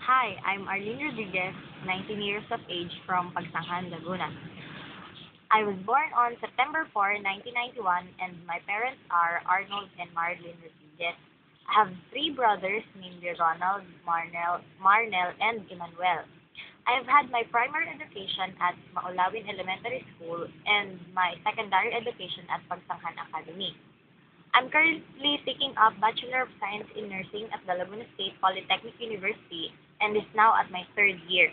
Hi, I'm Arlene Rodriguez, 19 years of age from Pagsanghan, Laguna. I was born on September 4, 1991, and my parents are Arnold and Marlene Rodriguez. I have three brothers named Ronald, Marnel, and Emmanuel. I have had my primary education at Maulawin Elementary School and my secondary education at Pagsanghan Academy. I'm currently taking up Bachelor of Science in Nursing at the Laguna State Polytechnic University and is now at my third year.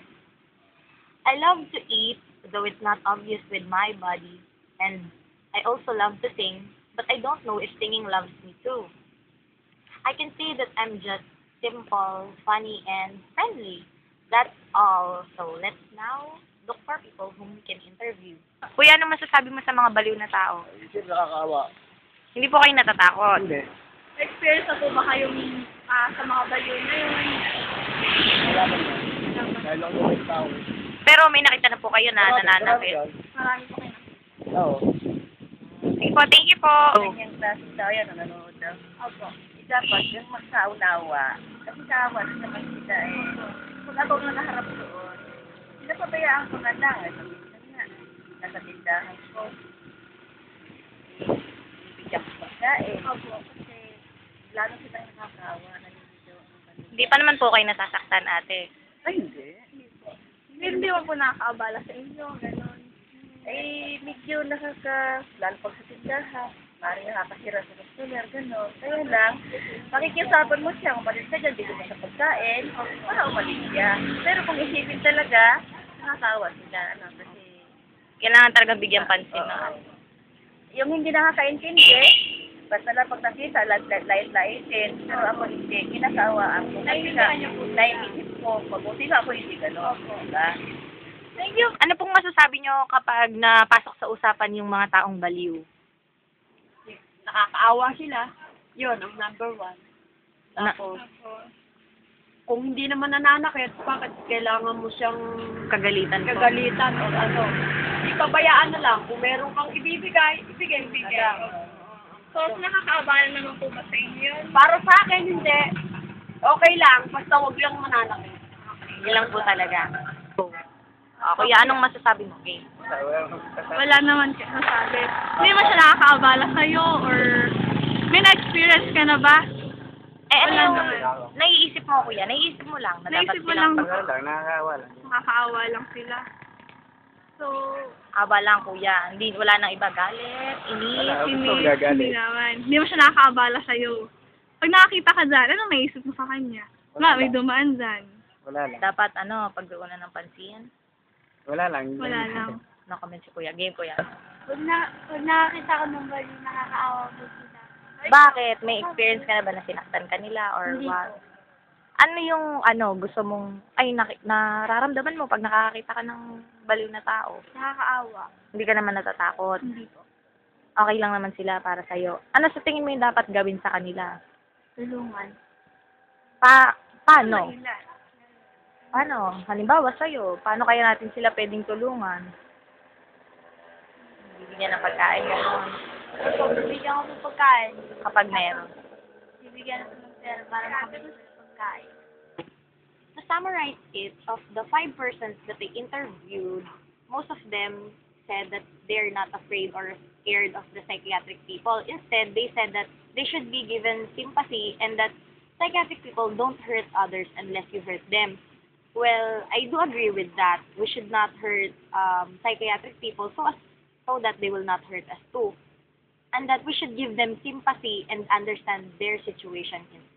I love to eat, though it's not obvious with my body, and I also love to sing, but I don't know if singing loves me too. I can say that I'm just simple, funny, and friendly. That's all. So let's now look for people whom we can interview. Kuya, ano masasabi mo sa mga baliw na tao? Isip nakakaawa. Hindi po kayo natatakot. Hindi. Experience na po ba kayong sa mga baliw na yun? Wala man yan. Dahil lang yung may tao. Pero may nakita na po kayo na nananakit. Marami po kayo. Oo. Sige po, thank you po. Yung klase tao yan, nanonood daw. Opo. Dapat yung magsaunawa. Kasi kawa rin naman sila eh. Kung ako nga naharap doon, sila pabayaan ko na lang. Sabi ko nga, nasa tindahan ko. Bibigyan ko pagkain. Opo. Kasi Lalo silang nakakawa. Nalilito. Hindi pa naman po kayo nasasaktan, ate. Ay, hindi. hindi mo po nakakaabala sa inyo. Ganon. Eh, medyo lalo pag sa tindahan. Maring nakakasira sa customer, gano'n. Kaya lang, makikiusapan mo siya, umalis ka dyan, bigyan mo sa pagkain, para umalis siya. Pero kung isipin talaga, nakakawa sila, kasi Kailangan talaga bigyan pansin na. yung hindi nakakaintindi, basta lang pag nakita, lait-laitin, pero ako hindi, kinakawa ako. Naiintindihan niyo po sila. Naiisip ko, mabuti nga ako hindi gano'n. Diba? Thank you. Ano pong masasabi nyo kapag napasok sa usapan yung mga taong baliw? Nakakaawa sila. Yun, ang number one. Tapos, kung hindi naman nananakit, bakit kailangan mo siyang Kagalitan po. kagalitan o ano? Ipabayaan na lang. Kung meron kang ibibigay, ibigay. So, nakakaabala naman po ba sa inyo yun? Para sa akin, hindi. Okay lang, basta wag lang mananakit. Yun lang po talaga. Kuya, anong masasabi mo? Okay. Wala naman siya nasabi. Hindi mo siya nakakaabala sa'yo or may na-experience ka na ba? Ano Wala yung naman. naiisip mo, kuya? Naiisip mo lang na dapat Naisip mo silang lang, Wala lang, nakakaawa lang. nakakaawa lang sila. So, aba lang, kuya. Hindi, wala nang iba galit, inis. Wala. hindi, Gusto gagalit. hindi naman. Hindi mo siya nakakaabala sa'yo. Pag nakakita ka dyan, anong naisip mo sa kanya? Wala May lang. dumaan dyan. Wala lang. Dapat, pagtuunan ng pansin. Wala lang. Wala lang. No comment si kuya. Game, kuya. Pag nakakita ko ng bali, nakakaawa po sila. Bakit? May experience ka na ba na sinaktan ka nila or Hindi what? Ano yung, gusto mong, nararamdaman mo pag nakakita ka ng baliw na tao? Nakakaawa. Hindi ka naman natatakot. Hindi po. Okay lang naman sila para sa'yo. Ano sa tingin mo yung dapat gawin sa kanila? Tulungan. Paano? Ilan? Paano? Halimbawa sa'yo, paano kaya natin sila pwedeng tulungan? Bibigyan ng pagkain, gano'n. Kung bibigyan ko ng pagkain, Kapag meron. bibigyan ko ng pera para makabili sa pagkain. To summarize it, of the 5 persons that they interviewed, most of them said that they're not afraid or scared of the psychiatric people. Instead, they said that they should be given sympathy and that psychiatric people don't hurt others unless you hurt them. Well, I do agree with that. We should not hurt psychiatric people so that they will not hurt us too. And that we should give them sympathy and understand their situation instead.